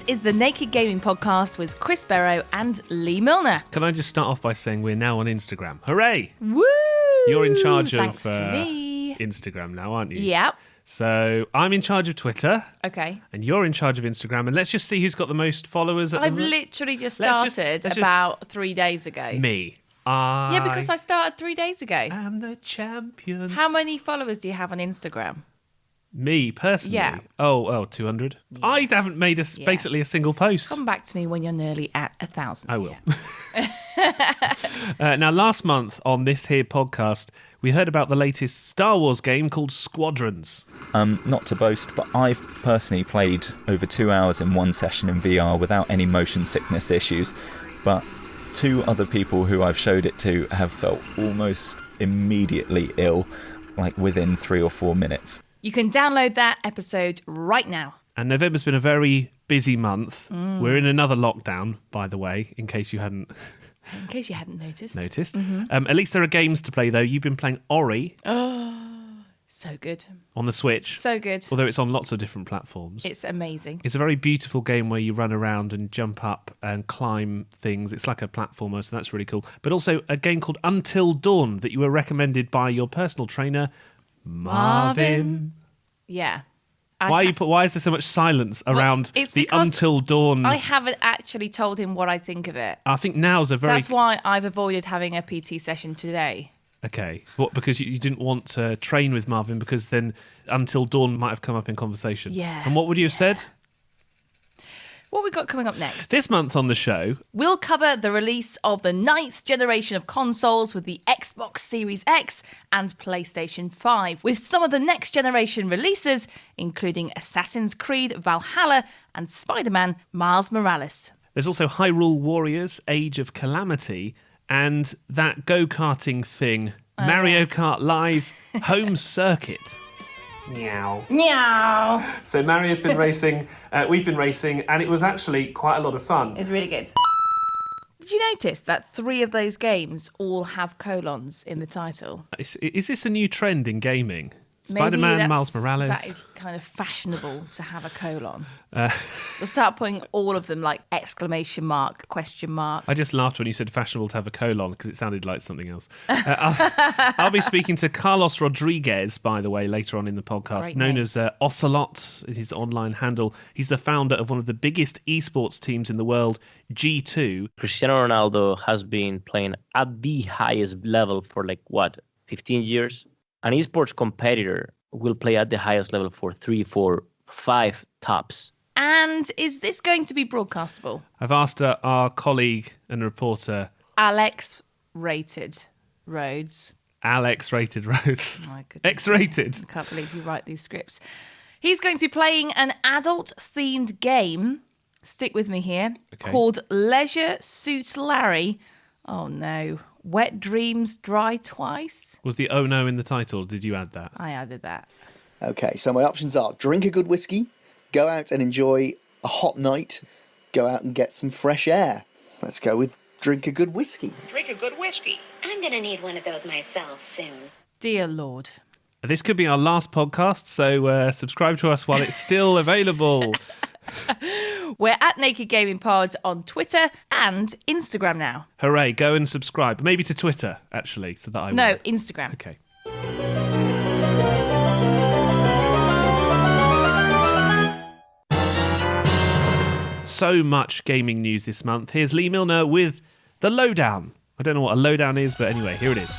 is the Naked Gaming Podcast with Chris Barrow and Lee Milner. Can I just start off by saying we're now on Instagram? Hooray! Woo! You're in charge Thanks of to me. Instagram now, aren't you? Yep. So I'm in charge of Twitter. Okay. And you're in charge of Instagram. And let's just see who's got the most followers. I've literally just started about 3 days ago. Me. Yeah, because I started 3 days ago. I'm the champion. How many followers do you have on Instagram? Me, personally? Yeah. Oh, 200. Yeah. I haven't made basically a single post. Come back to me when you're nearly at 1,000. I will. Now, last month on this here podcast, we heard about the latest Star Wars game called Squadrons. Not to boast, but I've personally played over 2 hours in one session in VR without any motion sickness issues. But 2 other people who I've showed it to have felt almost immediately ill, like within 3 or 4 minutes. You can download that episode right now. And November's been a very busy month. We're in another lockdown, by the way, in case you hadn't noticed. Mm-hmm. At least there are games to play, though. You've been playing Ori. Oh, so good. On the Switch. So good. Although it's on lots of different platforms. It's amazing. It's a very beautiful game where you run around and jump up and climb things. It's like a platformer, so that's really cool. But also a game called Until Dawn that you were recommended by your personal trainer, Marvin. Yeah. Why is there so much silence around the Until Dawn? I haven't actually told him what I think of it. I think now's a very... That's why I've avoided having a PT session today. Okay. What, because you didn't want to train with Marvin because then Until Dawn might have come up in conversation. Yeah. And what would you have said? What we got coming up next? This month on the show, we'll cover the release of the 9th generation of consoles with the Xbox Series X and PlayStation 5, with some of the next generation releases, including Assassin's Creed Valhalla and Spider-Man Miles Morales. There's also Hyrule Warriors, Age of Calamity, and that go-karting thing, Mario Kart Live Home Circuit. Meow. Meow. So Mario's been racing, we've been racing, and it was actually quite a lot of fun. It's really good. Did you notice that 3 of those games all have colons in the title? Is this a new trend in gaming? Spider-Man, Miles Morales. That is kind of fashionable to have a colon. We'll start putting all of them like exclamation mark, question mark. I just laughed when you said fashionable to have a colon because it sounded like something else. I'll be speaking to Carlos Rodriguez, by the way, later on in the podcast, known as Ocelot, his online handle. He's the founder of one of the biggest esports teams in the world, G2. Cristiano Ronaldo has been playing at the highest level for 15 years? An esports competitor will play at the highest level for 3, 4, 5 tops. And is this going to be broadcastable? I've asked our colleague and reporter... Alex Rated Rhodes. Alex Rated Rhodes. My goodness. X-rated. I can't believe you write these scripts. He's going to be playing an adult-themed game, stick with me here, called Leisure Suit Larry. Oh no. Wet Dreams Dry Twice? Was the oh no in the title? Did you add that? I added that. Okay, so my options are drink a good whiskey, go out and enjoy a hot night, go out and get some fresh air. Let's go with drink a good whiskey. Drink a good whiskey. I'm going to need one of those myself soon. Dear Lord. This could be our last podcast, so subscribe to us while it's still available. We're at Naked Gaming Pod on Twitter and Instagram now. Hooray, go and subscribe. Maybe to Twitter, actually, so that I will. No, Instagram. Okay. So much gaming news this month. Here's Lee Milner with The Lowdown. I don't know what a lowdown is, but anyway, here it is.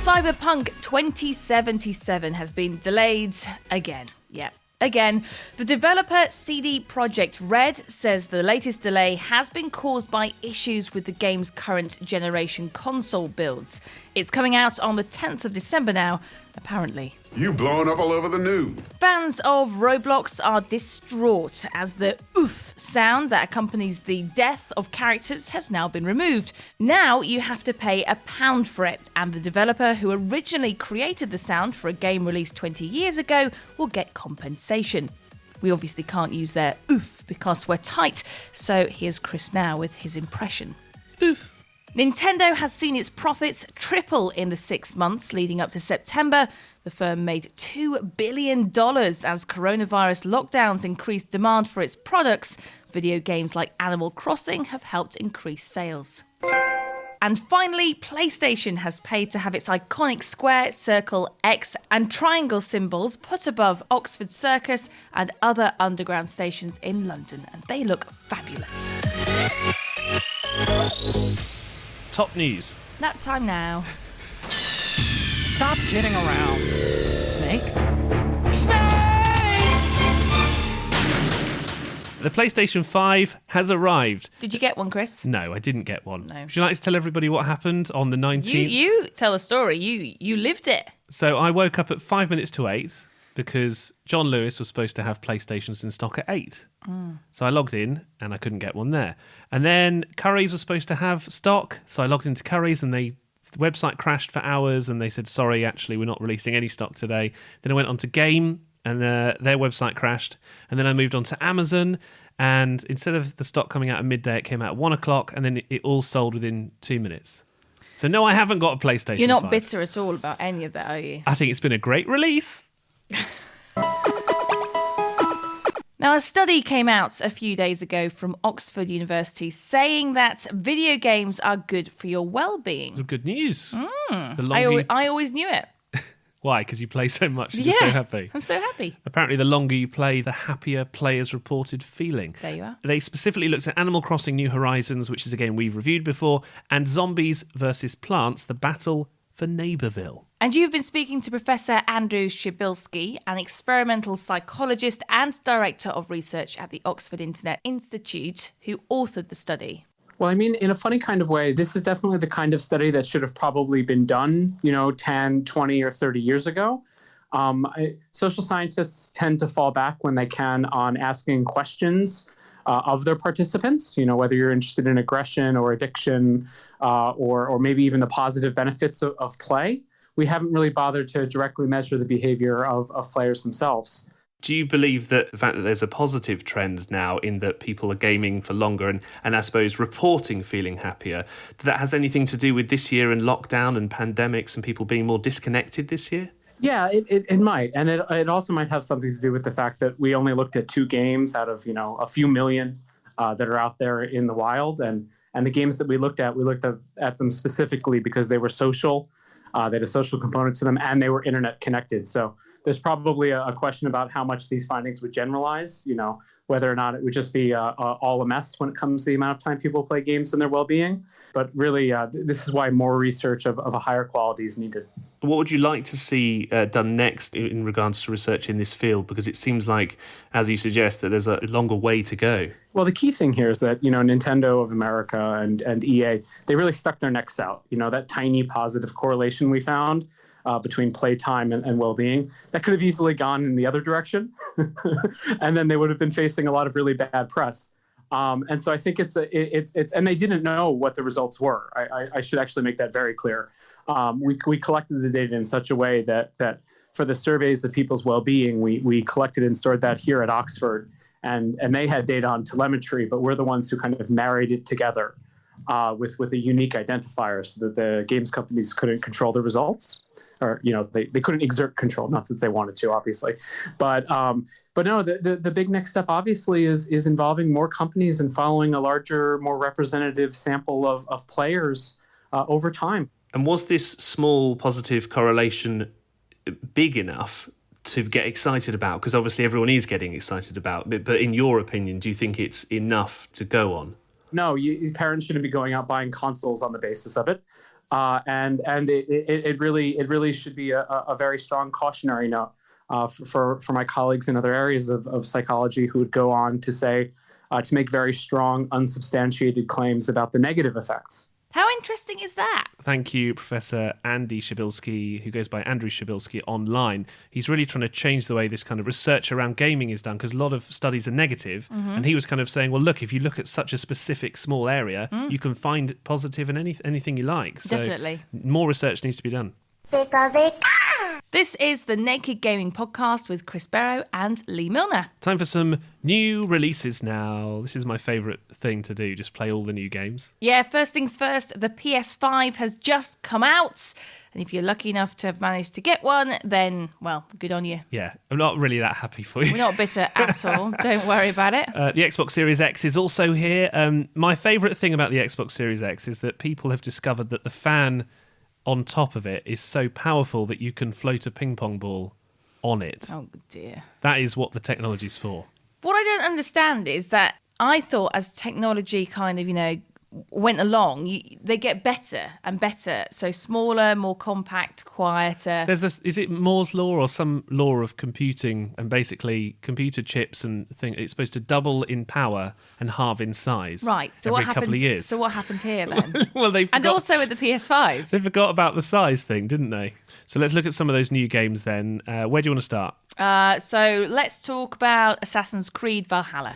Cyberpunk 2077 has been delayed again. Yeah, again. The developer CD Projekt Red says the latest delay has been caused by issues with the game's current generation console builds. It's coming out on the 10th of December now, apparently. You blowing up all over the news. Fans of Roblox are distraught as the oof sound that accompanies the death of characters has now been removed. Now you have to pay £1 for it, and the developer who originally created the sound for a game released 20 years ago will get compensation. We obviously can't use their oof because we're tight, so here's Chris now with his impression. Oof. Nintendo has seen its profits triple in the 6 months leading up to September. The firm made $2 billion as coronavirus lockdowns increased demand for its products. Video games like Animal Crossing have helped increase sales. And finally, PlayStation has paid to have its iconic square, circle, X and triangle symbols put above Oxford Circus and other underground stations in London. And they look fabulous. Top news. Nap time now. Stop kidding around. Snake? The PlayStation 5 has arrived. Did you get one, Chris? No, I didn't get one. No. Would you like to tell everybody what happened on the 19th? You tell a story. You lived it. So I woke up at 5 minutes to 8 because John Lewis was supposed to have PlayStations in stock at 8. So I logged in and I couldn't get one there. And then Currys was supposed to have stock. So I logged into Currys and the website crashed for hours and they said, sorry, actually, we're not releasing any stock today. Then I went on to Game and their website crashed. And then I moved on to Amazon. And instead of the stock coming out at midday, it came out at 1 o'clock. And then it all sold within 2 minutes. So no, I haven't got a PlayStation 5. You're not bitter at all about any of that, are you? I think it's been a great release. Now, a study came out a few days ago from Oxford University saying that video games are good for your well-being. Good news. The longer I always knew it. Why? Because you play so much, you're just so happy. I'm so happy. Apparently, the longer you play, the happier players reported feeling. There you are. They specifically looked at Animal Crossing New Horizons, which is a game we've reviewed before, and Zombies versus Plants, the battle for Neighbourville. And you've been speaking to Professor Andrew Shibilski, an experimental psychologist and director of research at the Oxford Internet Institute, who authored the study. Well, I mean, in a funny kind of way, this is definitely the kind of study that should have probably been done, 10, 20, or 30 years ago. Social scientists tend to fall back when they can on asking questions of their participants, whether you're interested in aggression or addiction or maybe even the positive benefits of play. We haven't really bothered to directly measure the behavior of players themselves. Do you believe that the fact that there's a positive trend now in that people are gaming for longer and I suppose reporting feeling happier, that has anything to do with this year and lockdown and pandemics and people being more disconnected this year? Yeah, it might. And it also might have something to do with the fact that we only looked at 2 games out of, a few million that are out there in the wild. And the games that we looked at them specifically because they were social. They had a social component to them, and they were internet connected. So there's probably a question about how much these findings would generalize, whether or not it would just be all a mess when it comes to the amount of time people play games and their well-being. But really, this is why more research of a higher quality is needed. What would you like to see done next in regards to research in this field? Because it seems like, as you suggest, that there's a longer way to go. Well, the key thing here is that, Nintendo of America and EA, they really stuck their necks out. That tiny positive correlation we found between playtime and well-being, that could have easily gone in the other direction. And then they would have been facing a lot of really bad press. And so I think it's and they didn't know what the results were. I should actually make that very clear. We collected the data in such a way that for the surveys of people's well-being, we collected and stored that here at Oxford, and they had data on telemetry, but we're the ones who kind of married it together with a unique identifier so that the games companies couldn't control the results, or they couldn't exert control, not that they wanted to, obviously, but no, the big next step obviously is involving more companies and following a larger, more representative sample of players over time. And was this small positive correlation big enough to get excited about? Because obviously everyone is getting excited about it, but in your opinion, do you think it's enough to go on? No, parents shouldn't be going out buying consoles on the basis of it, and it really should be a very strong cautionary note for my colleagues in other areas of psychology who would go on to say to make very strong, unsubstantiated claims about the negative effects. How interesting is that? Thank you, Professor Andy Shibilski, who goes by Andrew Shibilski online. He's really trying to change the way this kind of research around gaming is done, because a lot of studies are negative. And he was kind of saying, well, look, if you look at such a specific small area, you can find positive in anything you like. So definitely. More research needs to be done. This is the Naked Gaming Podcast with Chris Barrow and Lee Milner. Time for some new releases now. This is my favourite thing to do, just play all the new games. Yeah, first things first, the PS5 has just come out. And if you're lucky enough to have managed to get one, then, well, good on you. Yeah, I'm not really that happy for you. We're not bitter at all. Don't worry about it. The Xbox Series X is also here. My favourite thing about the Xbox Series X is that people have discovered that the fan on top of it is so powerful that you can float a ping pong ball on it. Oh, dear. That is what the technology's for. What I don't understand is that I thought as technology kind of, went along, they get better and better. So smaller, more compact, quieter. There's this, is it Moore's law or some law of computing, and basically computer chips and thing, it's supposed to double in power and halve in size. Right. So every what happened? couple of years. So what happened here then? Well, and also with the PS5. They forgot about the size thing, didn't they? So let's look at some of those new games then. Where do you want to start? So let's talk about Assassin's Creed Valhalla.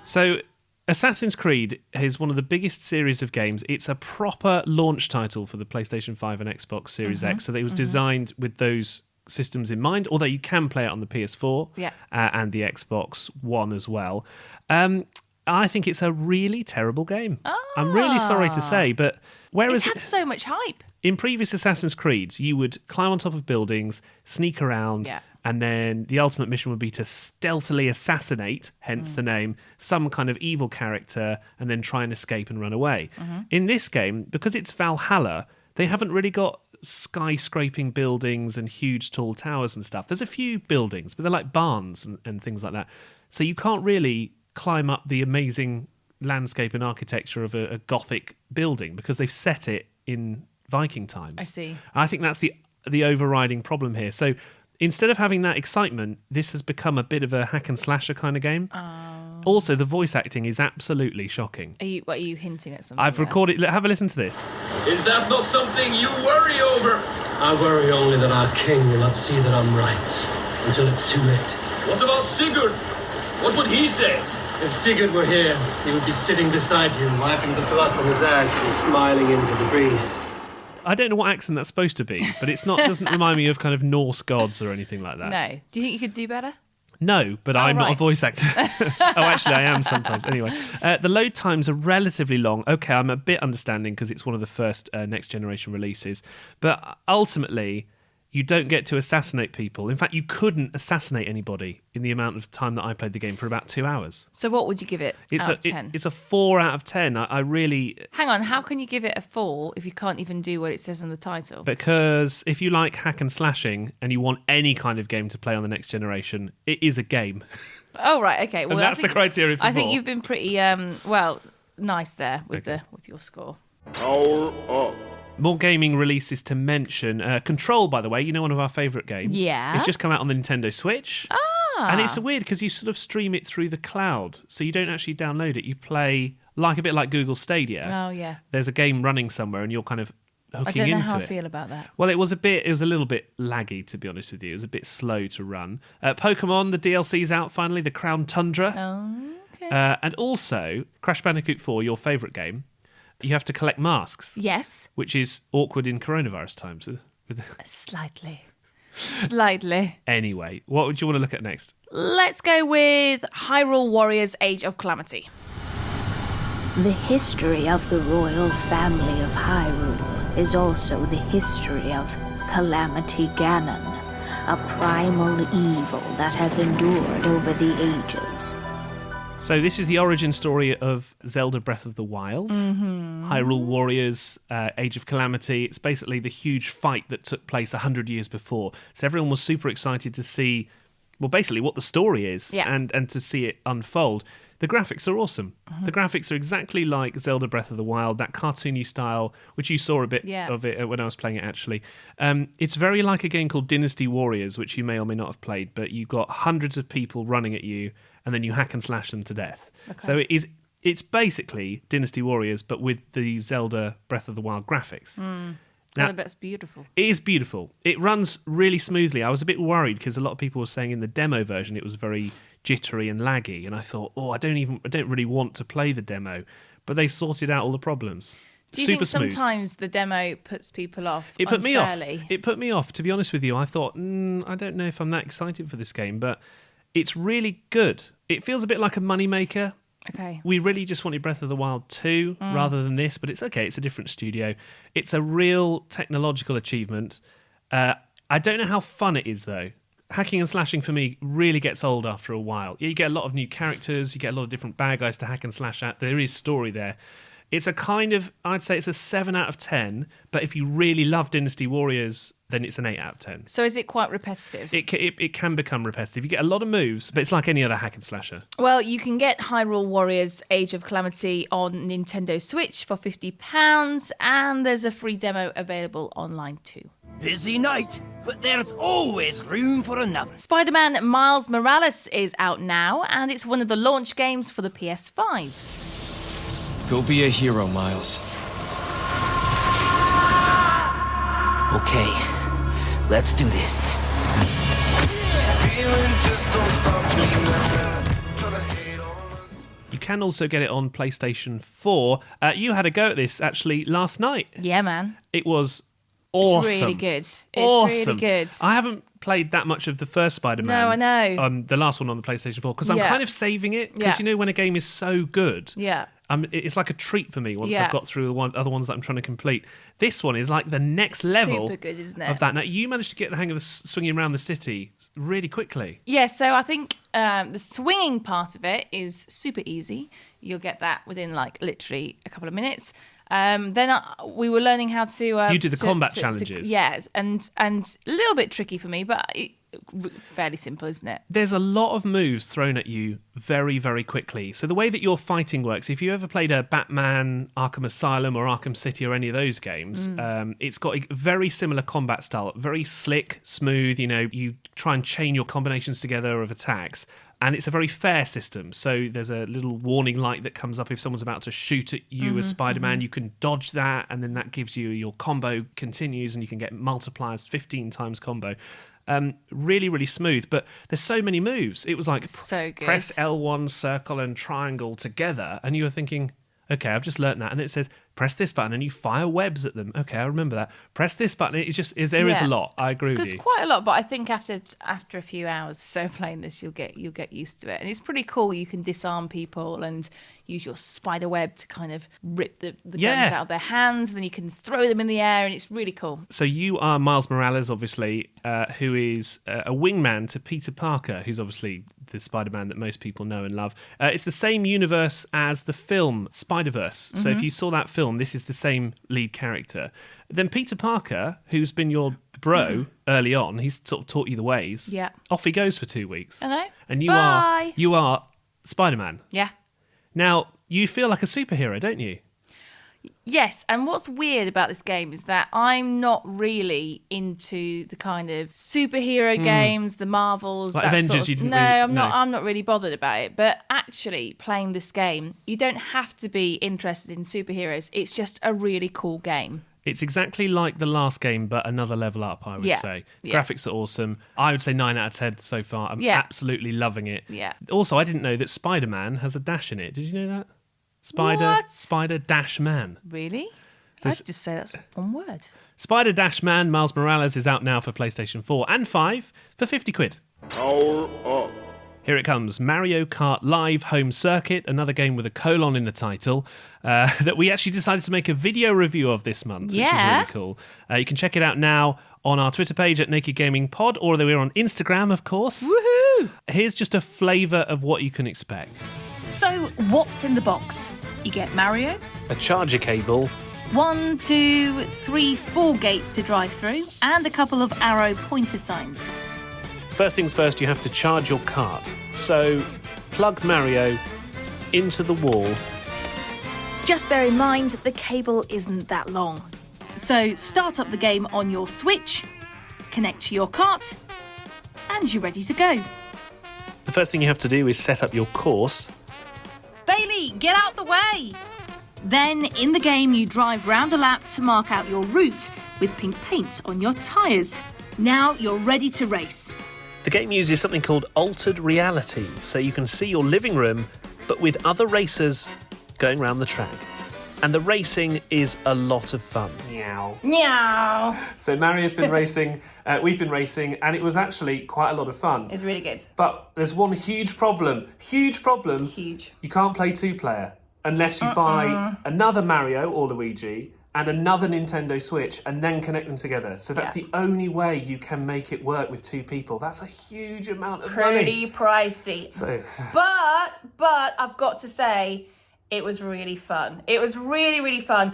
So Assassin's Creed is one of the biggest series of games. It's a proper launch title for the PlayStation 5 and Xbox Series X. So it was designed with those systems in mind, although you can play it on the PS4 and the Xbox One as well. I think it's a really terrible game. I'm really sorry to say, but whereas It's had so much hype. in previous Assassin's Creeds, you would climb on top of buildings, sneak around, and then the ultimate mission would be to stealthily assassinate, hence the name, some kind of evil character, and then try and escape and run away. In this game, because it's Valhalla, they haven't really got skyscraping buildings and huge tall towers and stuff. There's a few buildings, but they're like barns and things like that. So you can't really climb up the amazing landscape and architecture of a Gothic building because they've set it in Viking times. I see. I think that's the overriding problem here. So instead of having that excitement, this has become a bit of a hack and slasher kind of game. Also, the voice acting is absolutely shocking. Are you hinting at something? I've recorded. Have a listen to this. Is that not something you worry over? I worry only that our king will not see that I'm right until it's too late. What about Sigurd? What would he say? If Sigurd were here, he would be sitting beside you, wiping the blood from his axe and smiling into the breeze. I don't know what accent that's supposed to be, but it's not. Doesn't remind me of kind of Norse gods or anything like that. No. Do you think you could do better? No, but I'm not a right. voice actor. Oh, actually, I am sometimes. Anyway, the load times are relatively long. Okay, I'm a bit understanding because it's one of the first next generation releases. But ultimately, you don't get to assassinate people. In fact, you couldn't assassinate anybody in the amount of time that I played the game for about 2 hours. So what would you give it out of 10? It's a 4 out of 10. I really... Hang on, how can you give it a 4 if you can't even do what it says in the title? Because if you like hack and slashing and you want any kind of game to play on the next generation, it is a game. Oh, right, okay. Well, And that's the criteria for I think 4. you've been pretty, nice there with your score. Power up. More gaming releases to mention. Control, by the way, one of our favourite games. Yeah. It's just come out on the Nintendo Switch. And it's weird because you sort of stream it through the cloud. So you don't actually download it. You play a bit like Google Stadia. Oh, yeah. There's a game running somewhere and you're kind of hooking into it. I don't know how I feel about that. Well, it was a little bit laggy, to be honest with you. It was a bit slow to run. Pokemon, the DLC's out finally, the Crown Tundra. Oh, okay. And also, Crash Bandicoot 4, your favourite game. You have to collect masks. Yes. Which is awkward in coronavirus times. Slightly. Anyway, what would you want to look at next? Let's go with Hyrule Warriors Age of Calamity. The history of the royal family of Hyrule is also the history of Calamity Ganon, a primal evil that has endured over the ages. So this is the origin story of Zelda Breath of the Wild, Hyrule Warriors, Age of Calamity. It's basically the huge fight that took place 100 years before. So everyone was super excited to see, well, basically what the story is and to see it unfold. The graphics are awesome. The graphics are exactly like Zelda Breath of the Wild, that cartoony style, which you saw a bit of it when I was playing it, actually. It's very like a game called Dynasty Warriors, which you may or may not have played, but you've got hundreds of people running at you, and then you hack and slash them to death. Okay. So it's basically Dynasty Warriors, but with the Zelda Breath of the Wild graphics. Now, Oh, that's beautiful. it is beautiful. It runs really smoothly. I was a bit worried because a lot of people were saying in the demo version it was very jittery and laggy, and I thought, I don't really want to play the demo, but they've sorted out all the problems. Do you Super think smooth. sometimes the demo puts people off? It put me off. unfairly? It put me off, to be honest with you. I thought, I don't know if I'm that excited for this game, but it's really good. It feels a bit like a moneymaker. Okay. We really just wanted Breath of the Wild 2 rather than this, but it's okay. It's a different studio. It's a real technological achievement. I don't know how fun it is, though. Hacking and slashing for me really gets old after a while. You get a lot of new characters. You get a lot of different bad guys to hack and slash at. There is story there. It's a kind of, I'd say it's a 7 out of 10, but if you really love Dynasty Warriors, then it's an 8 out of 10. So is it quite repetitive? It can become repetitive. You get a lot of moves, but it's like any other hack and slasher. Well, you can get Hyrule Warriors Age of Calamity on Nintendo Switch for £50, and there's a free demo available online too. Busy night, but there's always room for another. Spider-Man Miles Morales is out now, and it's one of the launch games for the PS5. Go be a hero, Miles. Okay, let's do this. You can also get it on PlayStation 4. You had a go at this, actually, last night. Yeah, man. It was awesome. It's really good. It's awesome. really good. I haven't played that much of the first Spider-Man. No, I know. The last one on the PlayStation 4, because I'm Yeah. kind of saving it. Because, Yeah. when a game is so good... Yeah. It's like a treat for me once Yeah. I've got through the other ones that I'm trying to complete. This one is like the next level Super good, isn't it? of that. Now, you managed to get the hang of swinging around the city really quickly. Yeah, so I think the swinging part of it is super easy. You'll get that within like literally a couple of minutes. Then we were learning how to... You did the combat challenges. Yes, and a little bit tricky for me, but fairly simple, isn't it? There's a lot of moves thrown at you very, very quickly. So the way that your fighting works, if you ever played a Batman, Arkham Asylum or Arkham City or any of those games, it's got a very similar combat style. Very slick, smooth, you try and chain your combinations together of attacks. And it's a very fair system. So there's a little warning light that comes up if someone's about to shoot at you as Spider-Man. You can dodge that, and then that gives you your combo continues, and you can get multipliers 15 times combo. Really, really smooth. But there's so many moves. It was like so good. Press L1, circle, and triangle together, and you were thinking, okay, I've just learnt that. And then it says, press this button and you fire webs at them. Okay, I remember that. Press this button. It just is. There is a lot. I agree with you. There's quite a lot, but I think after a few hours so playing this, you'll get used to it, and it's pretty cool. You can disarm people and use your spider web to kind of rip the guns out of their hands. And then you can throw them in the air, and it's really cool. So you are Miles Morales, obviously, who is a wingman to Peter Parker, who's obviously the Spider-Man that most people know and love. It's the same universe as the film Spider-Verse. So if you saw that film, this is the same lead character. Then Peter Parker, who's been your bro early on, he's sort of taught you the ways. Yeah. Off he goes for 2 weeks. I know. And Bye. you are Spider-Man. Yeah. Now, you feel like a superhero, don't you? Yes, and what's weird about this game is that I'm not really into the kind of superhero games, the Marvels. Like that Avengers, sort of, you didn't no, really- I'm not. no. I'm not really bothered about it. But actually, playing this game, you don't have to be interested in superheroes. It's just a really cool game. It's exactly like the last game, but another level up, I would say. Yeah. Graphics are awesome. I would say 9 out of 10 so far. I'm absolutely loving it. Yeah. Also, I didn't know that Spider-Man has a dash in it. Did you know that? What? Spider Dash Man. Really? So I'd just say that's one word. Spider Dash Man Miles Morales is out now for PlayStation 4 and 5 for 50 quid. Power up. Here it comes, Mario Kart Live Home Circuit, another game with a colon in the title, that we actually decided to make a video review of this month, which is really cool. You can check it out now on our Twitter page at Naked Gaming Pod, or we're on Instagram, of course. Woohoo! Here's just a flavour of what you can expect. So, what's in the box? You get Mario, A charger cable, 1, 2, 3, 4 gates to drive through, and a couple of arrow pointer signs. First things first, you have to charge your cart. So, plug Mario into the wall. Just bear in mind the cable isn't that long. So, start up the game on your Switch, connect to your cart, and you're ready to go. The first thing you have to do is set up your course. Bailey, get out the way! Then, in the game, you drive round a lap to mark out your route with pink paint on your tyres. Now you're ready to race. The game uses something called altered reality, so you can see your living room, but with other racers going around the track. And the racing is a lot of fun. Meow. Meow. So Mario's been racing, we've been racing, and it was actually quite a lot of fun. It's really good. But there's one huge problem. Huge. You can't play two-player unless you buy another Mario or Luigi and another Nintendo Switch and then connect them together. So that's the only way you can make it work with two people. That's a huge amount of money. Pretty pricey. So, but I've got to say, it was really fun. It was really, really fun.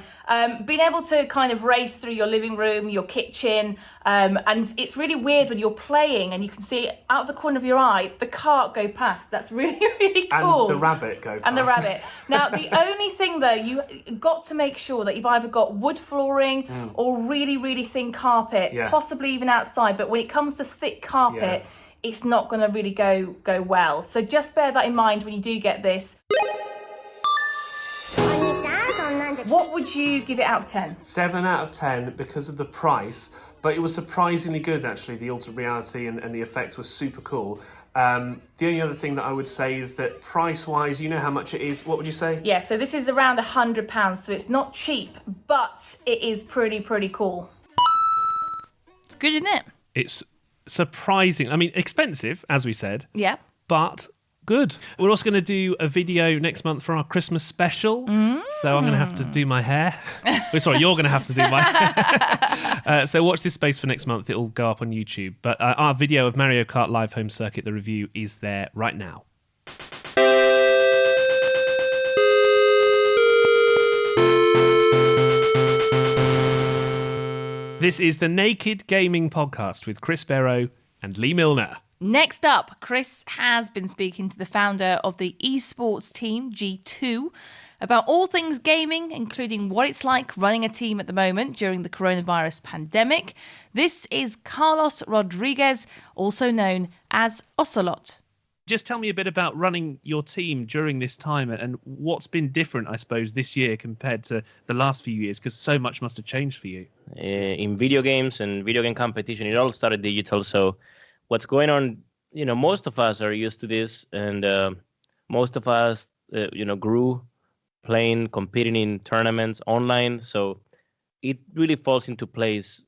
Being able to kind of race through your living room, your kitchen, and it's really weird when you're playing and you can see out of the corner of your eye the cart go past. That's really, really cool. And the rabbit go past. And the rabbit. Now, the only thing though, you got to make sure that you've either got wood flooring or really, really thin carpet, possibly even outside. But when it comes to thick carpet, it's not going to really go well. So just bear that in mind when you do get this. What would you give it out of 10? 7 out of 10 because of the price, but it was surprisingly good actually. The altered reality and the effects were super cool. The only other thing that I would say is that price-wise, you know how much it is. What would you say? Yeah, so this is around £100, so it's not cheap, but it is pretty cool. It's good, isn't it? It's surprising. I mean, expensive, as we said. Yeah. But good. We're also going to do a video next month for our Christmas special. So I'm going to have to do my hair. Sorry, you're going to have to do my hair. So watch this space for next month. It'll go up on YouTube. But our video of Mario Kart Live Home Circuit, the review, is there right now. This is the Naked Gaming Podcast with Chris Barrow and Lee Milner. Next up, Chris has been speaking to the founder of the esports team, G2, about all things gaming, including what it's like running a team at the moment during the coronavirus pandemic. This is Carlos Rodriguez, also known as Ocelot. Just tell me a bit about running your team during this time and what's been different, I suppose, this year compared to the last few years, because so much must have changed for you. In video games and video game competition, it all started digital, so what's going on, most of us are used to this, and most of us, grew playing, competing in tournaments online. So it really falls into place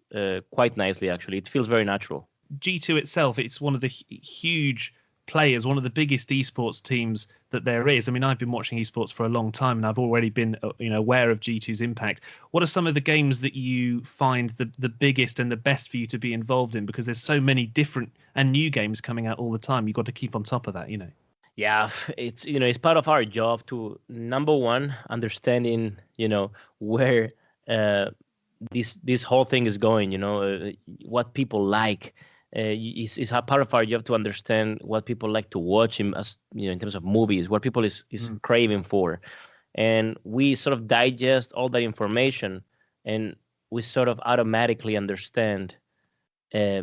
quite nicely, actually. It feels very natural. G2 itself, it's one of the huge players, one of the biggest esports teams that there is. I mean, I've been watching esports for a long time and I've already been aware of G2's impact. What are some of the games that you find the biggest and the best for you to be involved in? Because there's so many different and new games coming out all the time. You've got to keep on top of that, Yeah, it's part of our job to, number one, understanding, where this whole thing is going, what people like. Is a part of our job to understand what people like to watch in terms of movies, what people is craving for, and we sort of digest all that information, and we sort of automatically understand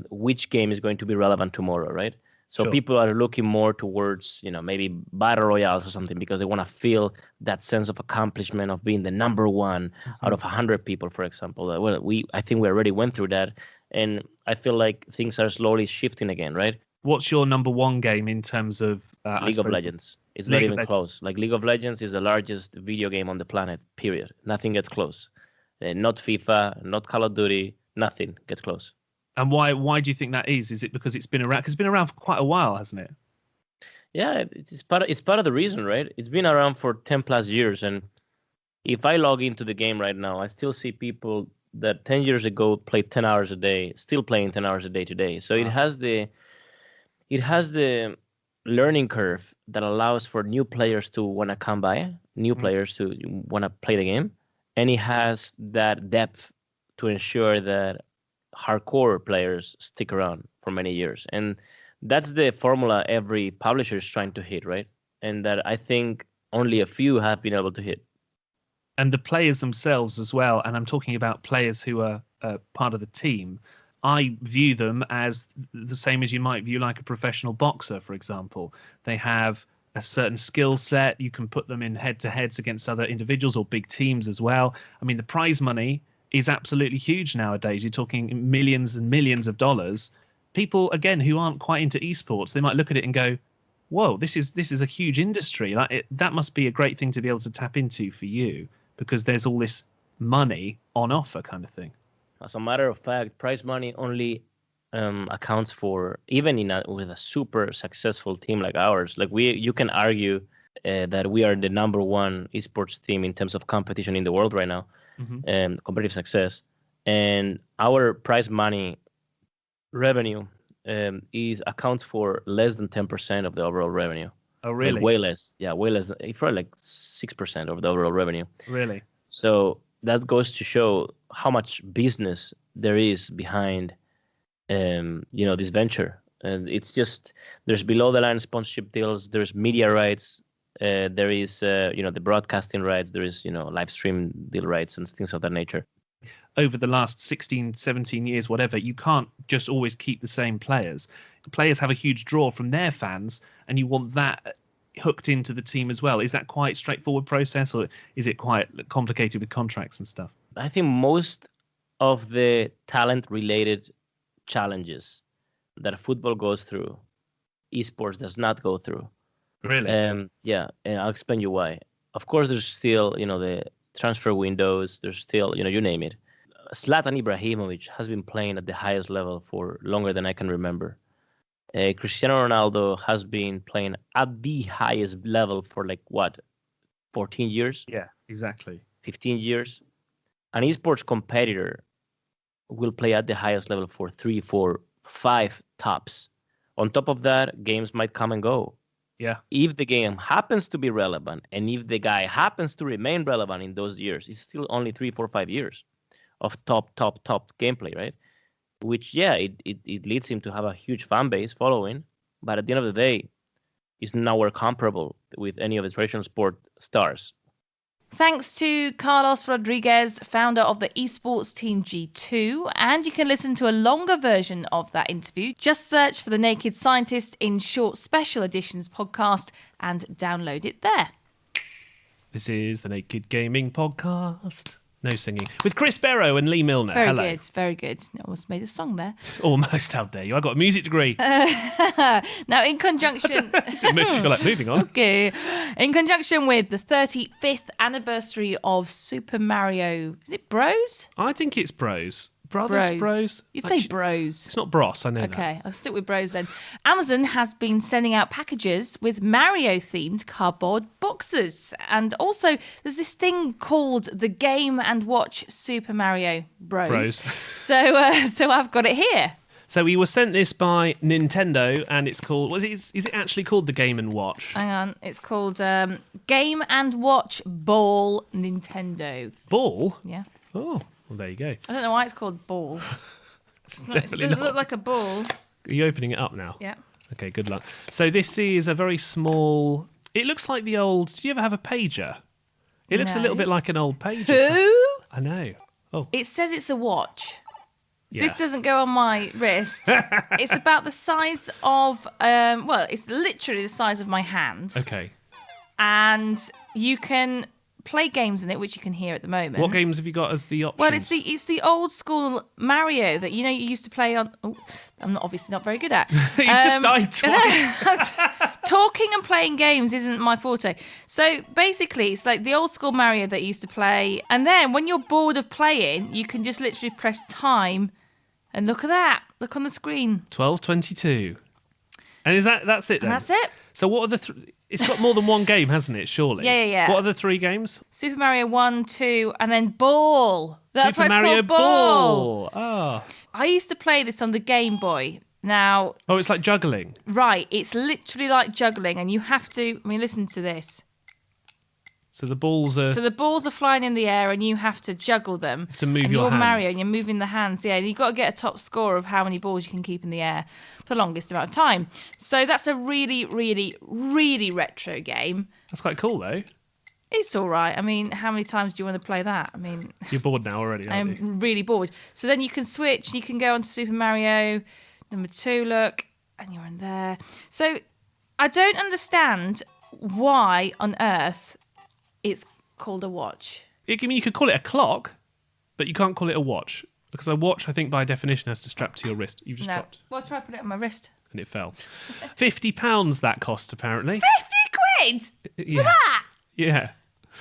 which game is going to be relevant tomorrow, right? So Sure. People are looking more towards maybe battle royales or something because they want to feel that sense of accomplishment of being the number one out of 100 people, for example. I think we already went through that. And I feel like things are slowly shifting again, right? What's your number one game in terms of League of Legends? It's not even close. Like League of Legends is the largest video game on the planet, period. Nothing gets close. Not FIFA, not Call of Duty, nothing gets close. And why do you think that is? Is it because it's been around? Because it's been around for quite a while, hasn't it? Yeah, it's part of the reason, right? It's been around for 10 plus years. And if I log into the game right now, I still see people that 10 years ago played 10 hours a day, still playing 10 hours a day today. So it has the learning curve that allows for new players to want to come by, new players to want to play the game. And it has that depth to ensure that hardcore players stick around for many years. And that's the formula every publisher is trying to hit, right? And that I think only a few have been able to hit. And the players themselves as well, and I'm talking about players who are part of the team, I view them as the same as you might view like a professional boxer, for example. They have a certain skill set. You can put them in head-to-heads against other individuals or big teams as well. I mean, the prize money is absolutely huge nowadays. You're talking millions and millions of dollars. People, again, who aren't quite into esports, they might look at it and go, whoa, this is a huge industry. That must be a great thing to be able to tap into for you, because there's all this money on offer kind of thing. As a matter of fact, prize money only accounts for, even with a super successful team like ours. Like you can argue that we are the number one esports team in terms of competition in the world right now, competitive success, and our prize money revenue accounts for less than 10% of the overall revenue. Oh, really? Like way less. Yeah, way less. It's probably like 6% of the overall revenue. Really? So that goes to show how much business there is behind, this venture. And it's just, there's below the line sponsorship deals, there's media rights, there is, the broadcasting rights, there is, live stream deal rights and things of that nature. Over the last 16, 17 years, whatever, you can't just always keep the same players. Players have a huge draw from their fans, and you want that hooked into the team as well. Is that quite a straightforward process, or is it quite complicated with contracts and stuff? I think most of the talent-related challenges that football goes through, esports does not go through. Really? Yeah, and I'll explain you why. Of course, there's still, the transfer windows. There's still, you name it. Zlatan Ibrahimovic has been playing at the highest level for longer than I can remember. Cristiano Ronaldo has been playing at the highest level for 14 years? Yeah, exactly. 15 years. An esports competitor will play at the highest level for 3, 4, 5 tops. On top of that, games might come and go. Yeah. If the game happens to be relevant, and if the guy happens to remain relevant in those years, it's still only 3, 4, 5 years of top gameplay, right? Which, it leads him to have a huge fan base following, but at the end of the day, it's nowhere comparable with any of the traditional sport stars. Thanks to Carlos Rodriguez, founder of the esports team G2, and you can listen to a longer version of that interview. Just search for The Naked Scientist in Short Special Editions podcast and download it there. This is the Naked Gaming Podcast. No singing. With Chris Barrow and Lee Milner. Very Hello. good, very good. I almost made a song there. Almost, how dare you. I got a music degree. Now, in conjunction... You're like, moving on. Okay. In conjunction with the 35th anniversary of Super Mario... Is it Bros? I think it's Bros. Brothers, bros? You'd say bros. It's not bros, I know that. Okay, I'll stick with bros then. Amazon has been sending out packages with Mario-themed cardboard boxes. And also, there's this thing called the Game & Watch Super Mario Bros. So I've got it here. So we were sent this by Nintendo, and it's called... Is it actually called the Game & Watch? Hang on, it's called Game & Watch Ball Nintendo. Ball? Yeah. Oh. Well, there you go. I don't know why it's called ball. It doesn't look like a ball. Are you opening it up now? Yeah. Okay, good luck. So this is a very small... It looks like the old... Did you ever have a pager? It looks a little bit like an old pager. Who? I know. Oh. It says it's a watch. Yeah. This doesn't go on my wrist. It's about the size of... it's literally the size of my hand. Okay. And you can... play games in it, which you can hear at the moment. What games have you got as the options? Well, it's the old school Mario that you used to play on. Oh, I'm obviously not very good at. You just died twice. Talking and playing games isn't my forte. So basically, it's like the old school Mario that you used to play, and then when you're bored of playing, you can just literally press time, and look at that. Look on the screen. 12:22. And that's it then? And that's it. So what are the... It's got more than one game, hasn't it, surely? Yeah. What are the 3 games? Super Mario 1, 2, and then Ball. That's Super why it's Mario called Ball. Oh. I used to play this on the Game Boy. Now... Oh, it's like juggling. Right, it's literally like juggling, and you have to... listen to this. So the balls are... So the balls are flying in the air, and you have to juggle them. You have to move and your you're hands. Mario, and you're moving the hands, yeah. And you've got to get a top score of how many balls you can keep in the air for the longest amount of time. So that's a really, really, really retro game. That's quite cool, though. It's all right. How many times do you want to play that? You're bored now already, aren't you? I'm really bored. So then you can switch. You can go on to Super Mario number 2, look, and you're in there. So I don't understand why on earth it's called a watch. You could call it a clock. But you can't call it a watch. Because a watch, I think, by definition, has to strap to your wrist. You've just dropped. Well, try put it on my wrist. And it fell. £50 that cost, apparently. 50 quid? For that? Yeah.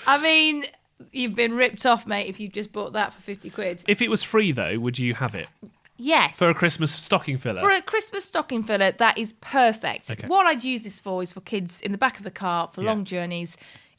I mean, you've been ripped off, mate, if you just bought that for 50 quid. If it was free, though, would you have it? Yes. For a Christmas stocking filler? For a Christmas stocking filler, that is perfect. Okay. What I'd use this for is for kids in the back of the car for long journeys.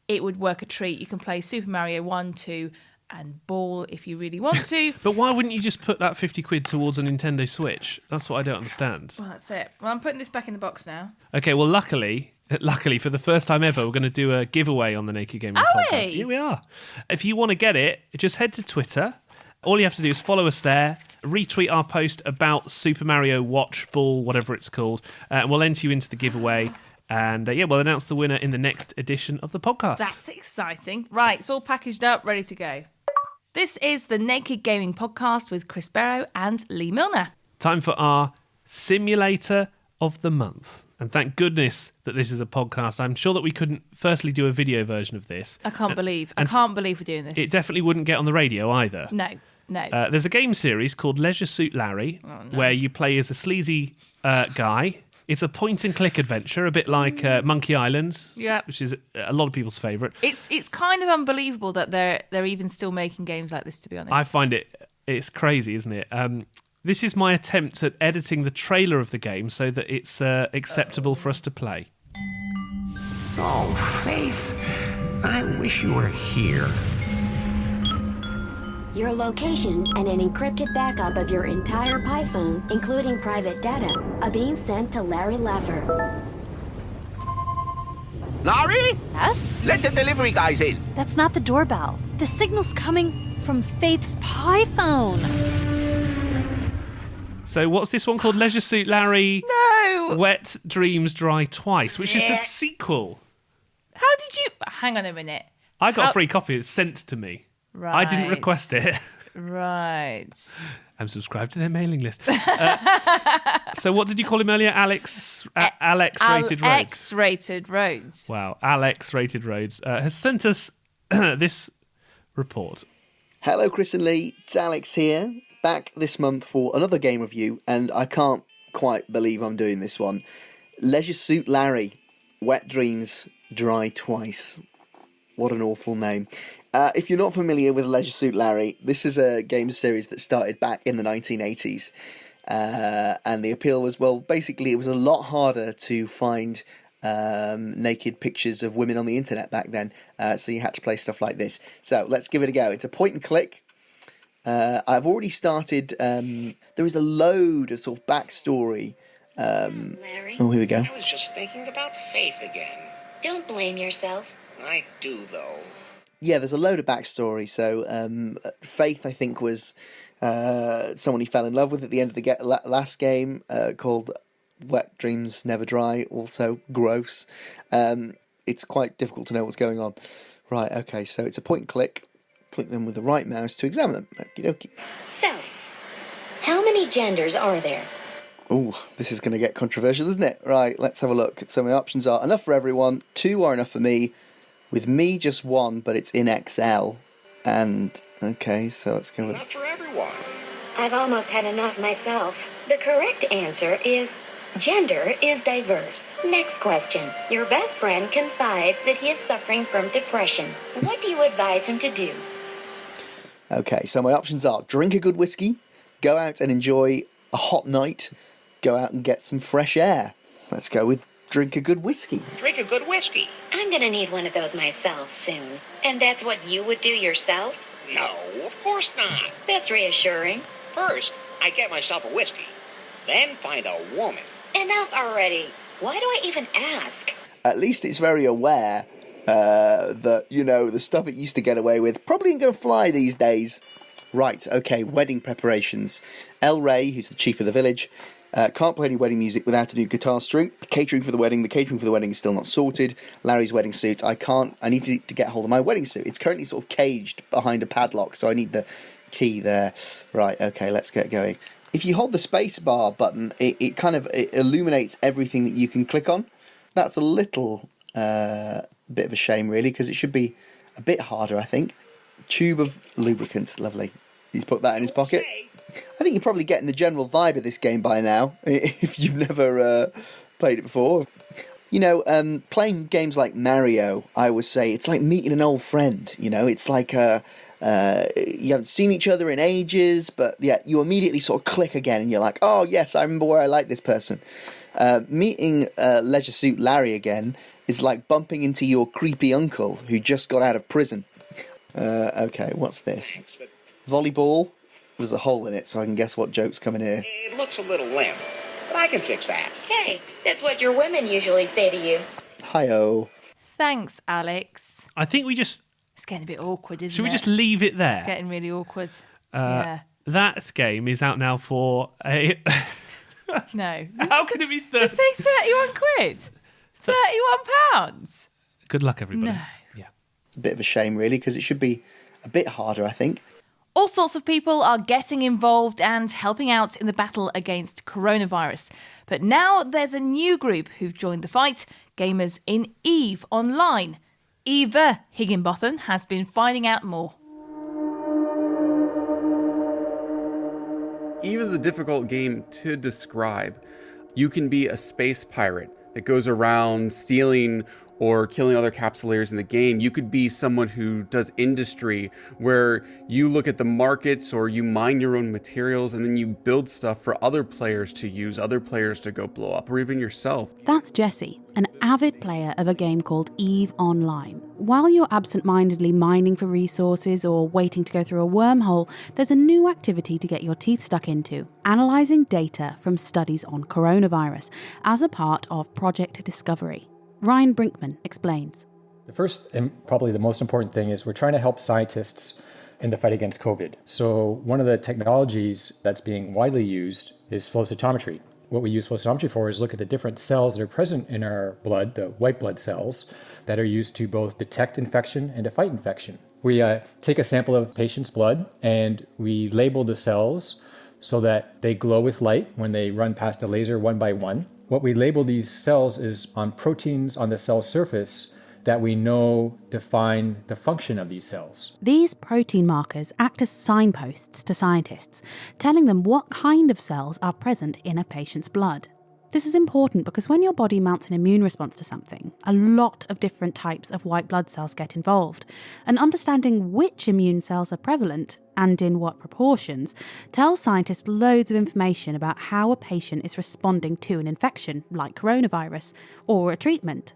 It would work a treat. You can play Super Mario 1, 2, and Ball if you really want to. But why wouldn't you just put that 50 quid towards a Nintendo Switch? That's what I don't understand. Well, that's it. Well, I'm putting this back in the box now. Okay, well, luckily, for the first time ever, we're going to do a giveaway on the Naked Gaming Podcast. We? Yeah, we are. If you want to get it, just head to Twitter. All you have to do is follow us there, retweet our post about Super Mario Watch, Ball, whatever it's called, and we'll enter you into the giveaway. And we'll announce the winner in the next edition of the podcast. That's exciting. Right, it's all packaged up, ready to go. This is the Naked Gaming Podcast with Chris Barrow and Lee Milner. Time for our Simulator of the Month. And thank goodness that this is a podcast. I'm sure that we couldn't firstly do a video version of this. I can't believe we're doing this. It definitely wouldn't get on the radio either. No. There's a game series called Leisure Suit Larry, where you play as a sleazy guy. It's a point-and-click adventure, a bit like Monkey Island, which is a lot of people's favourite. It's kind of unbelievable that they're even still making games like this, to be honest. I find it's crazy, isn't it? This is my attempt at editing the trailer of the game so that it's acceptable for us to play. Oh, Faith, I wish you were here. Your location and an encrypted backup of your entire PiPhone, including private data, are being sent to Larry Laffer. Larry? Yes? Let the delivery guys in. That's not the doorbell. The signal's coming from Faith's PiPhone. So what's this one called? Leisure Suit Larry? No! Wet Dreams Dry Twice, which is the sequel. How did you... Hang on a minute. I got a free copy. It's sent to me. Right. I didn't request it. Right. I'm subscribed to their mailing list. So what did you call him earlier? Alex Rated Roads. X-Rated Roads. Wow. Alex Rated Roads has sent us this report. Hello, Chris and Lee. It's Alex here. Back this month for another game review, and I can't quite believe I'm doing this one. Leisure Suit Larry. Wet Dreams Dry Twice. What an awful name. If you're not familiar with Leisure Suit Larry, this is a game series that started back in the 1980s. And the appeal was, well, basically it was a lot harder to find naked pictures of women on the internet back then. So you had to play stuff like this. So let's give it a go. It's a point and click. I've already started. There is a load of sort of backstory. Larry? Oh, here we go. I was just thinking about Faith again. Don't blame yourself. I do, though. Yeah, there's a load of backstory. So Faith, I think, was someone he fell in love with at the end of the last game, called Wet Dreams Never Dry. Also gross. It's quite difficult to know what's going on. Right, okay, so it's a point and click. Click them with the right mouse to examine them. Okie dokie. So, how many genders are there? Oh, this is going to get controversial, isn't it? Right, let's have a look. So my options are enough for everyone, 2 are enough for me, with me just 1, but it's in XL. And, okay, so let's go with... Not for everyone. I've almost had enough myself. The correct answer is gender is diverse. Next question. Your best friend confides that he is suffering from depression. What do you advise him to do? Okay, so my options are drink a good whiskey, go out and enjoy a hot night, go out and get some fresh air. Let's go with drink a good whiskey. Drink a good whiskey. I'm gonna need one of those myself soon. And that's what you would do yourself? No, of course not. That's reassuring. First, I get myself a whiskey. Then find a woman. Enough already. Why do I even ask? At least it's very aware that, you know, the stuff it used to get away with probably ain't going to fly these days. Right, okay, wedding preparations. El Rey, who's the chief of the village, can't play any wedding music without a new guitar string. The catering for the wedding is still not sorted. Larry's wedding suit, I need to get hold of my wedding suit. It's currently sort of caged behind a padlock, so I need the key there. Right, okay, let's get going. If you hold the spacebar button, it kind of illuminates everything that you can click on. That's a little bit of a shame, really, because it should be a bit harder, I think. Tube of lubricant, lovely. He's put that in his pocket. I think you're probably getting the general vibe of this game by now, if you've never played it before. You know, playing games like Mario, I always say, it's like meeting an old friend, you know? It's like you haven't seen each other in ages, but yeah, you immediately sort of click again, and you're like, oh, yes, I remember where I like this person. Meeting Leisure Suit Larry again is like bumping into your creepy uncle who just got out of prison. Okay, what's this? Volleyball. There's a hole in it, so I can guess what joke's coming here. It looks a little limp, but I can fix that. Hey, that's what your women usually say to you. Hi-oh. Thanks, Alex. I think we just... It's getting a bit awkward, isn't it? Should we just leave it there? It's getting really awkward. Yeah. That game is out now for a... No. How can it be 30? Did say 31 quid? 31 pounds? Good luck, everybody. No. Yeah. A bit of a shame, really, because it should be a bit harder, I think. All sorts of people are getting involved and helping out in the battle against coronavirus. But now there's a new group who've joined the fight, gamers in EVE Online. Eva Higginbotham has been finding out more. EVE is a difficult game to describe. You can be a space pirate that goes around stealing or killing other capsuleers in the game. You could be someone who does industry where you look at the markets or you mine your own materials and then you build stuff for other players to use, other players to go blow up, or even yourself. That's Jesse, an avid player of a game called EVE Online. While you're absent-mindedly mining for resources or waiting to go through a wormhole, there's a new activity to get your teeth stuck into: analysing data from studies on coronavirus as a part of Project Discovery. Ryan Brinkman explains. The first and probably the most important thing is we're trying to help scientists in the fight against COVID. So one of the technologies that's being widely used is flow cytometry. What we use flow cytometry for is look at the different cells that are present in our blood, the white blood cells, that are used to both detect infection and to fight infection. We take a sample of a patient's blood and we label the cells so that they glow with light when they run past a laser one by one. What we label these cells is on proteins on the cell surface that we know define the function of these cells. These protein markers act as signposts to scientists, telling them what kind of cells are present in a patient's blood. This is important because when your body mounts an immune response to something, a lot of different types of white blood cells get involved, and understanding which immune cells are prevalent and in what proportions tells scientists loads of information about how a patient is responding to an infection, like coronavirus, or a treatment.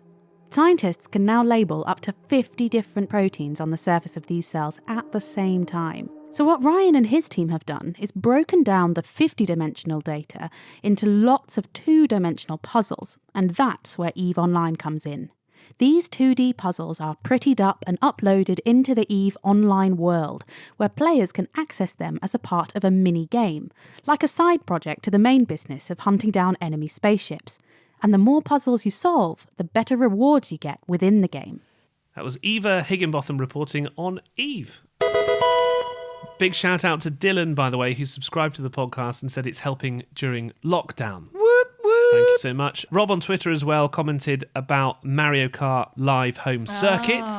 Scientists can now label up to 50 different proteins on the surface of these cells at the same time. So what Ryan and his team have done is broken down the 50-dimensional data into lots of 2-dimensional puzzles, and that's where EVE Online comes in. These 2D puzzles are prettied up and uploaded into the EVE Online world, where players can access them as a part of a mini-game, like a side project to the main business of hunting down enemy spaceships. And the more puzzles you solve, the better rewards you get within the game. That was Eva Higginbotham reporting on EVE. Big shout out to Dylan, by the way, who subscribed to the podcast and said it's helping during lockdown. Whoop, whoop. Thank you so much. Rob on Twitter as well commented about Mario Kart Live Home Circuit,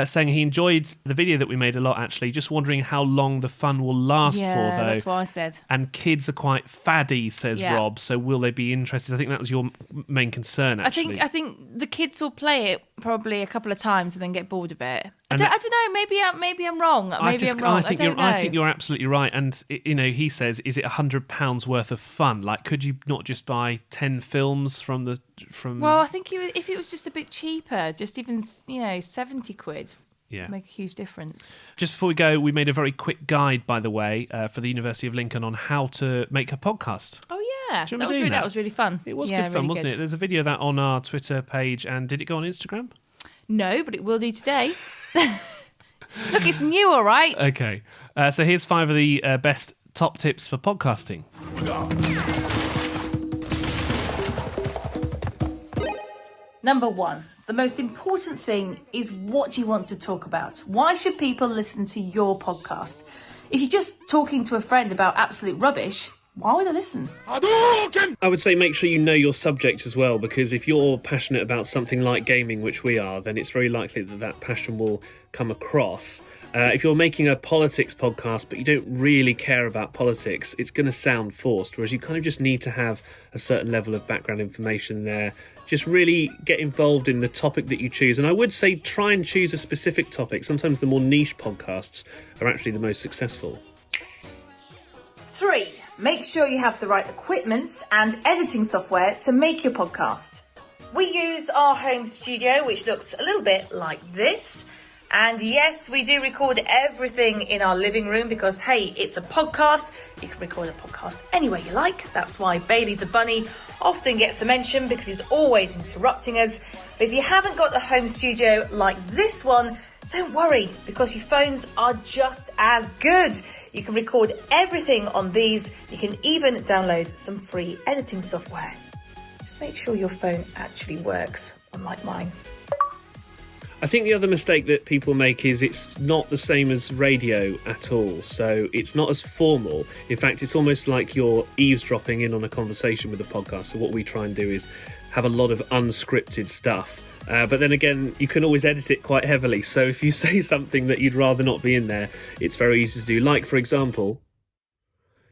saying he enjoyed the video that we made a lot, actually. Just wondering how long the fun will last for, though. Yeah, that's what I said. And kids are quite faddy, says Yeah. Rob, so will they be interested? I think that was your main concern, actually. I think the kids will play it probably a couple of times and then get bored of it. I And don't know. Maybe I'm wrong. Maybe I'm wrong. I don't know. I think you're absolutely right. And he says, is it £100 worth of fun? Like, could you not just buy 10 films from? Well, I think if it was just a bit cheaper, just even 70 quid. Yeah. Make a huge difference. Just before we go, we made a very quick guide, by the way, for the University of Lincoln on how to make a podcast. Oh yeah, Do you remember doing that was really fun. It was Yeah, good fun, really wasn't good. it? There's a video of that on our Twitter page, and did it go on Instagram? No, but it will do today. Look, it's new, all right. Okay. So here's 5 of the best top tips for podcasting. Number 1. The most important thing is what you want to talk about. Why should people listen to your podcast? If you're just talking to a friend about absolute rubbish, why would I listen? I would say make sure you know your subject as well, because if you're passionate about something like gaming, which we are, then it's very likely that passion will come across. If you're making a politics podcast but you don't really care about politics, it's going to sound forced, whereas you kind of just need to have a certain level of background information there. Just really get involved in the topic that you choose. And I would say try and choose a specific topic. Sometimes the more niche podcasts are actually the most successful. 3. Make sure you have the right equipment and editing software to make your podcast. We use our home studio, which looks a little bit like this. And yes, we do record everything in our living room because, hey, it's a podcast. You can record a podcast anywhere you like. That's why Bailey the bunny often gets a mention because he's always interrupting us. But if you haven't got a home studio like this one, don't worry because your phones are just as good. You can record everything on these. You can even download some free editing software. Just make sure your phone actually works, unlike mine. I think the other mistake that people make is it's not the same as radio at all. So it's not as formal. In fact, it's almost like you're eavesdropping in on a conversation with a podcast. So what we try and do is have a lot of unscripted stuff. But then again, you can always edit it quite heavily. So if you say something that you'd rather not be in there, it's very easy to do. Like, for example,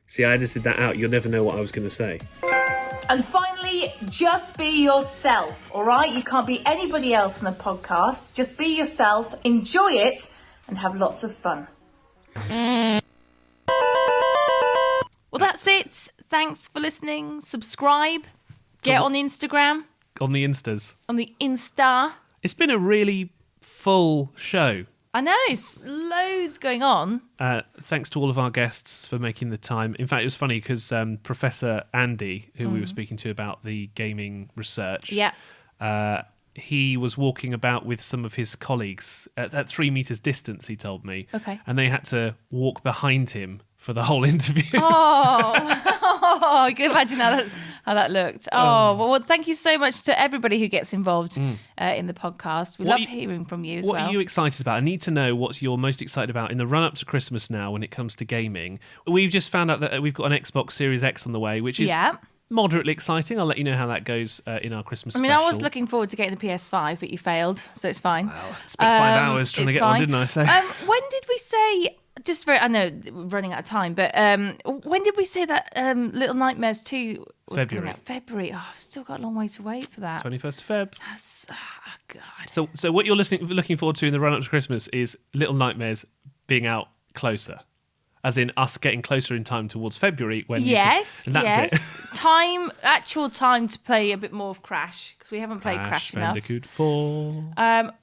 see, I edited that out. You'll never know what I was going to say. And finally, just be yourself, all right? You can't be anybody else in a podcast. Just be yourself, enjoy it, and have lots of fun. Well, that's it. Thanks for listening. Subscribe. Get on Instagram. On the Instas. On the Insta. It's been a really full show. I know, loads going on. Thanks to all of our guests for making the time. In fact, it was funny because Professor Andy, who we were speaking to about the gaming research, he was walking about with some of his colleagues at 3 meters distance, he told me. Okay. And they had to walk behind him for the whole interview. I can imagine how that looked. Well, thank you so much to everybody who gets involved in the podcast. We love hearing from you as well. What are you excited about? I need to know what you're most excited about in the run-up to Christmas now when it comes to gaming. We've just found out that we've got an Xbox Series X on the way, which is moderately exciting. I'll let you know how that goes in our Christmas special. I was looking forward to getting the PS5, but you failed, so it's fine. Well, spent 5 hours trying to get one, didn't I? So. When did we say... I know we're running out of time, but when did we say that Little Nightmares 2 was coming out? February. Oh, I've still got a long way to wait for that. 21st of Feb. Oh, God. So what you're looking forward to in the run-up to Christmas is Little Nightmares being out closer. As in us getting closer in time towards February. When yes. It. Actual time to play a bit more of Crash, because we haven't played Crash enough. Bandicoot 4.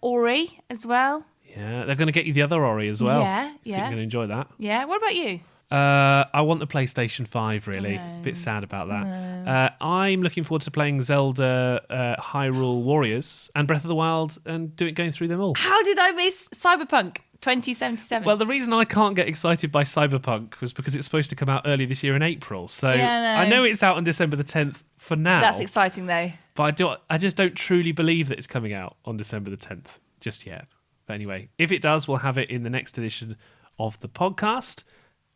Ori as well. Yeah, they're going to get you the other Ori as well. Yeah. So you're going to enjoy that. Yeah. What about you? I want the PlayStation 5, really. A bit sad about that. I'm looking forward to playing Zelda Hyrule Warriors and Breath of the Wild and going through them all. How did I miss Cyberpunk 2077? Well, the reason I can't get excited by Cyberpunk was because it's supposed to come out early this year in April. So I know it's out on December the 10th for now. That's exciting, though. But I just don't truly believe that it's coming out on December the 10th just yet. But anyway, if it does, we'll have it in the next edition of the podcast.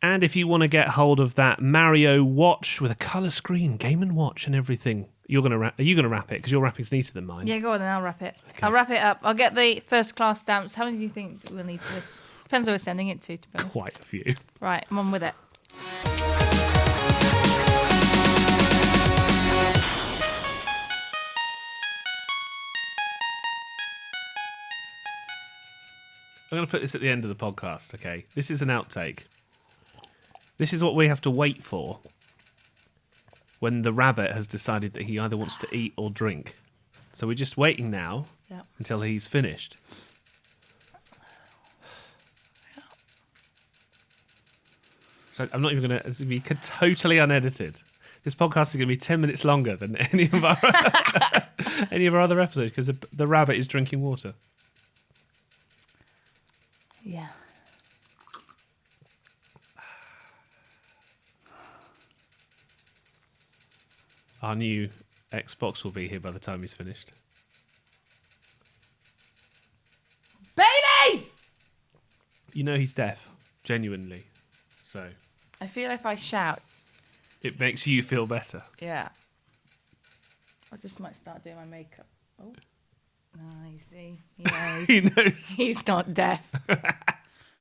And if you want to get hold of that Mario watch with a colour screen, Game & Watch and everything, are you going to wrap it? Because your wrapping's neater than mine. Yeah, go on then, I'll wrap it. Okay. I'll wrap it up. I'll get the first class stamps. How many do you think we'll need for this? Depends where we're sending it to be honest. Quite a few. Right, I'm on with it. I'm going to put this at the end of the podcast, okay? This is an outtake. This is what we have to wait for when the rabbit has decided that he either wants to eat or drink. So we're just waiting now until he's finished. So I'm not even going to... It's going to be totally unedited. This podcast is going to be 10 minutes longer than any of our other episodes because the rabbit is drinking water. Yeah. Our new Xbox will be here by the time he's finished. Bailey! You know he's deaf, genuinely. So I feel if I shout, it makes you feel better. Yeah. I just might start doing my makeup. Oh. No, you see. He knows. He knows. He's not deaf.